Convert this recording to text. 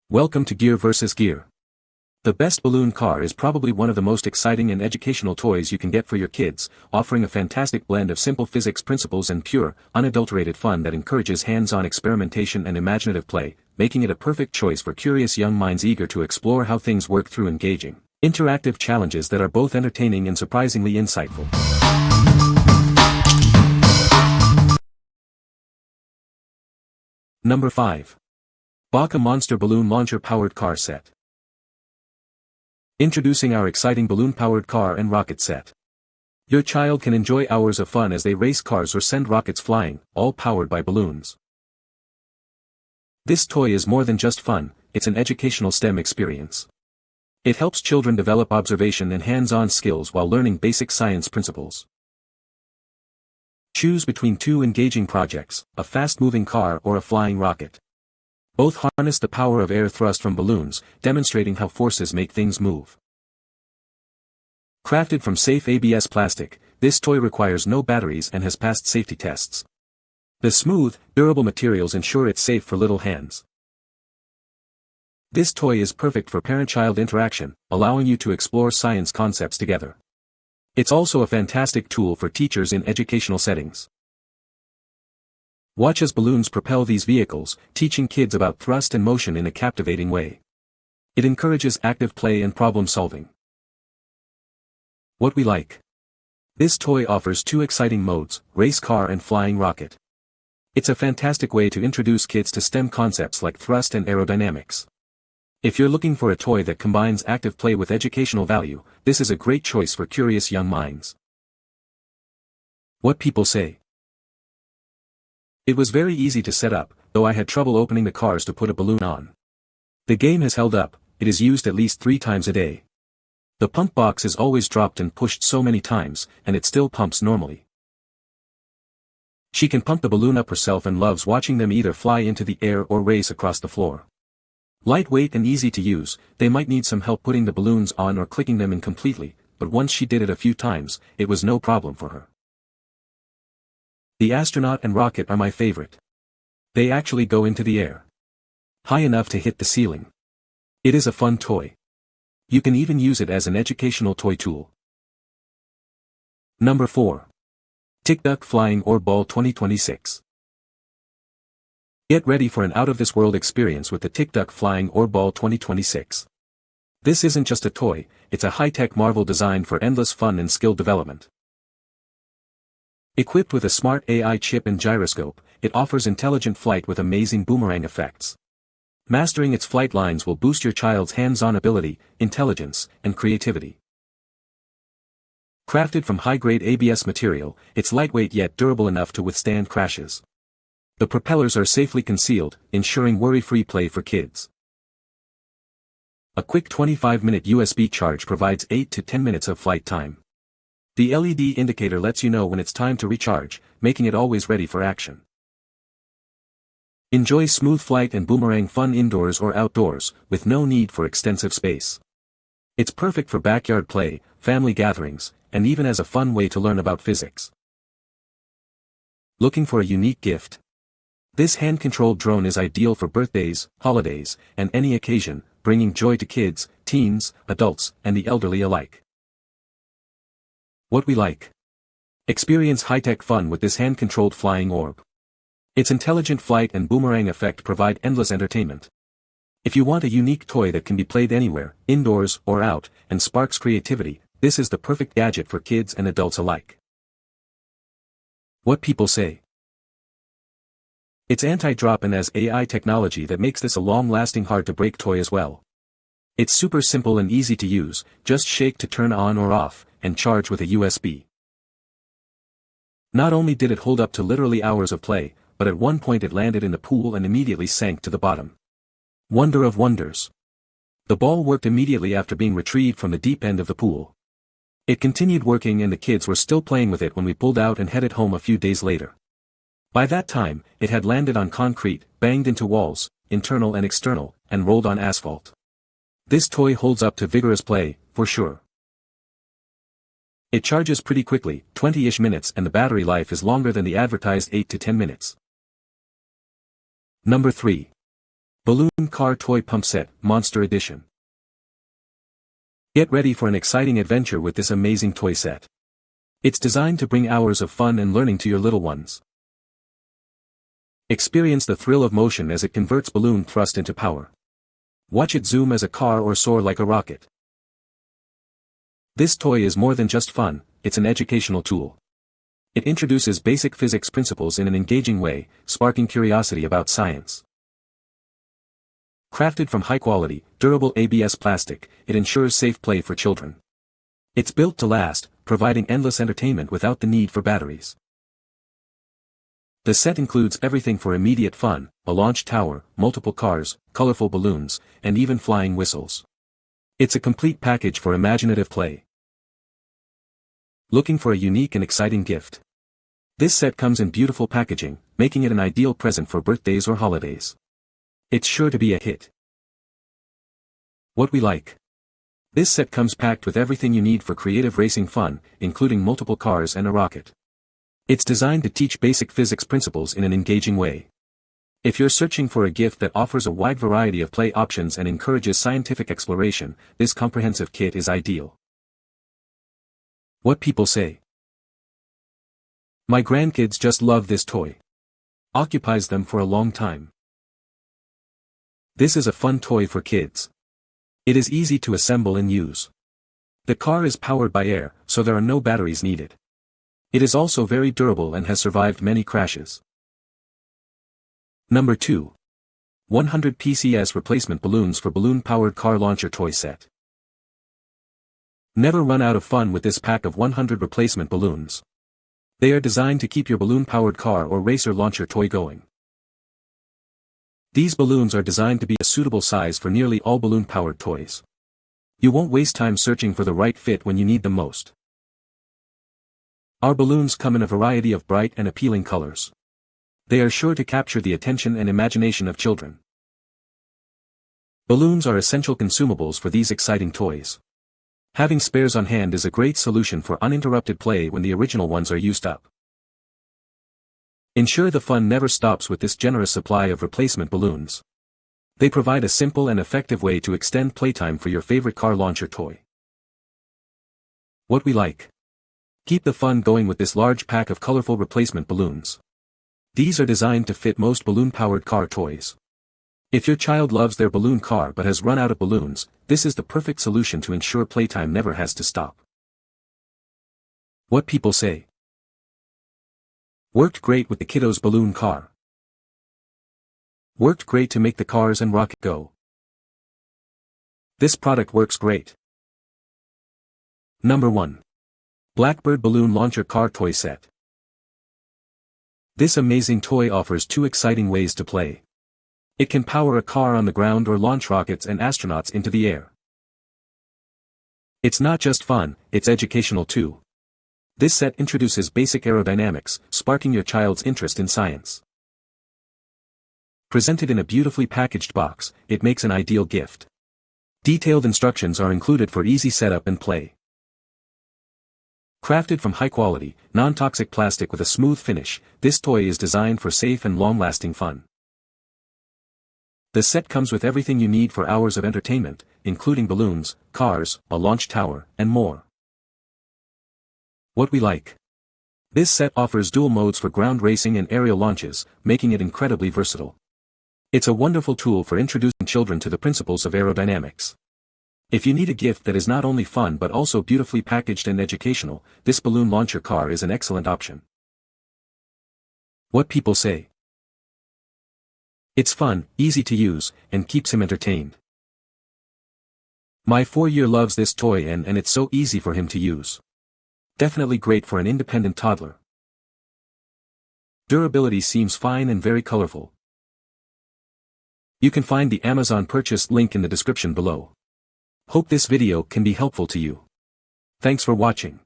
Welcome to Gear vs. Gear. The best balloon car is probably one of the most exciting and educational toys you can get for your kids, offering a fantastic blend of simple physics principles and pure, unadulterated fun that encourages hands-on experimentation and imaginative play, making it a perfect choice for curious young minds eager to explore how things work through engaging, interactive challenges that are both entertaining and surprisingly insightful. Number 5. BAKAM Monster Balloon Launcher Powered Car Set. Introducing our exciting balloon-powered car and rocket set. Your child can enjoy hours of fun as they race cars or send rockets flying, all powered by balloons. This toy is more than just fun, it's an educational STEM experience. It helps children develop observation and hands-on skills while learning basic science principles. Choose between two engaging projects, a fast-moving car or a flying rocket. Both harness the power of air thrust from balloons, demonstrating how forces make things move. Crafted from safe ABS plastic, this toy requires no batteries and has passed safety tests. The smooth, durable materials ensure it's safe for little hands. This toy is perfect for parent-child interaction, allowing you to explore science concepts together. It's also a fantastic tool for teachers in educational settings. Watch as balloons propel these vehicles, teaching kids about thrust and motion in a captivating way. It encourages active play and problem solving. What we like. This toy offers two exciting modes, race car and flying rocket. It's a fantastic way to introduce kids to STEM concepts like thrust and aerodynamics. If you're looking for a toy that combines active play with educational value, this is a great choice for curious young minds. What people say. It was very easy to set up, though I had trouble opening the cars to put a balloon on. The game has held up, it is used at least 3 times a day. The pump box is always dropped and pushed so many times, and it still pumps normally. She can pump the balloon up herself and loves watching them either fly into the air or race across the floor. Lightweight and easy to use, they might need some help putting the balloons on or clicking them in completely, but once she did it a few times, it was no problem for her. The astronaut and rocket are my favorite. They actually go into the air. High enough to hit the ceiling. It is a fun toy. You can even use it as an educational toy tool. Number 4. Tikduck Flying Orb Ball 2026. Get ready for an out-of-this-world experience with the Tikduck Flying Orb Ball 2026. This isn't just a toy, it's a high-tech marvel designed for endless fun and skill development. Equipped with a smart AI chip and gyroscope, it offers intelligent flight with amazing boomerang effects. Mastering its flight lines will boost your child's hands-on ability, intelligence, and creativity. Crafted from high-grade ABS material, it's lightweight yet durable enough to withstand crashes. The propellers are safely concealed, ensuring worry-free play for kids. A quick 25-minute USB charge provides 8 to 10 minutes of flight time. The LED indicator lets you know when it's time to recharge, making it always ready for action. Enjoy smooth flight and boomerang fun indoors or outdoors, with no need for extensive space. It's perfect for backyard play, family gatherings, and even as a fun way to learn about physics. Looking for a unique gift? This hand-controlled drone is ideal for birthdays, holidays, and any occasion, bringing joy to kids, teens, adults, and the elderly alike. What we like. Experience high-tech fun with this hand-controlled flying orb. Its intelligent flight and boomerang effect provide endless entertainment. If you want a unique toy that can be played anywhere, indoors or out, and sparks creativity, this is the perfect gadget for kids and adults alike. What people say. It's anti-drop and has AI technology that makes this a long-lasting hard-to-break toy as well. It's super simple and easy to use, just shake to turn on or off, and charge with a USB. Not only did it hold up to literally hours of play, but at one point it landed in the pool and immediately sank to the bottom. Wonder of wonders. The ball worked immediately after being retrieved from the deep end of the pool. It continued working and the kids were still playing with it when we pulled out and headed home a few days later. By that time, it had landed on concrete, banged into walls, internal and external, and rolled on asphalt. This toy holds up to vigorous play, for sure. It charges pretty quickly, 20-ish minutes, and the battery life is longer than the advertised 8 to 10 minutes. Number 3. Balloon Car Toy Pump Set, Monster Edition. Get ready for an exciting adventure with this amazing toy set. It's designed to bring hours of fun and learning to your little ones. Experience the thrill of motion as it converts balloon thrust into power. Watch it zoom as a car or soar like a rocket. This toy is more than just fun, it's an educational tool. It introduces basic physics principles in an engaging way, sparking curiosity about science. Crafted from high-quality, durable ABS plastic, it ensures safe play for children. It's built to last, providing endless entertainment without the need for batteries. The set includes everything for immediate fun: a launch tower, multiple cars, colorful balloons, and even flying whistles. It's a complete package for imaginative play. Looking for a unique and exciting gift? This set comes in beautiful packaging, making it an ideal present for birthdays or holidays. It's sure to be a hit. What we like. This set comes packed with everything you need for creative racing fun, including multiple cars and a rocket. It's designed to teach basic physics principles in an engaging way. If you're searching for a gift that offers a wide variety of play options and encourages scientific exploration, this comprehensive kit is ideal. What people say. My grandkids just love this toy. Occupies them for a long time. This is a fun toy for kids. It is easy to assemble and use. The car is powered by air, so there are no batteries needed. It is also very durable and has survived many crashes. Number 2. 100 PCS replacement balloons for balloon-powered car launcher toy set. Never run out of fun with this pack of 100 replacement balloons. They are designed to keep your balloon-powered car or racer launcher toy going. These balloons are designed to be a suitable size for nearly all balloon-powered toys. You won't waste time searching for the right fit when you need them most. Our balloons come in a variety of bright and appealing colors. They are sure to capture the attention and imagination of children. Balloons are essential consumables for these exciting toys. Having spares on hand is a great solution for uninterrupted play when the original ones are used up. Ensure the fun never stops with this generous supply of replacement balloons. They provide a simple and effective way to extend playtime for your favorite car launcher toy. What we like. Keep the fun going with this large pack of colorful replacement balloons. These are designed to fit most balloon-powered car toys. If your child loves their balloon car but has run out of balloons, this is the perfect solution to ensure playtime never has to stop. What people say. Worked great with the kiddos' balloon car. Worked great to make the cars and rocket go. This product works great. Number 1. Blackbird Balloon Launcher Car Toy Set. This amazing toy offers 2 exciting ways to play. It can power a car on the ground or launch rockets and astronauts into the air. It's not just fun, it's educational too. This set introduces basic aerodynamics, sparking your child's interest in science. Presented in a beautifully packaged box, it makes an ideal gift. Detailed instructions are included for easy setup and play. Crafted from high-quality, non-toxic plastic with a smooth finish, this toy is designed for safe and long-lasting fun. The set comes with everything you need for hours of entertainment, including balloons, cars, a launch tower, and more. What we like. This set offers dual modes for ground racing and aerial launches, making it incredibly versatile. It's a wonderful tool for introducing children to the principles of aerodynamics. If you need a gift that is not only fun but also beautifully packaged and educational, this balloon launcher car is an excellent option. What people say. It's fun, easy to use, and keeps him entertained. My 4-year loves this toy and it's so easy for him to use. Definitely great for an independent toddler. Durability seems fine and very colorful. You can find the Amazon purchase link in the description below. Hope this video can be helpful to you. Thanks for watching.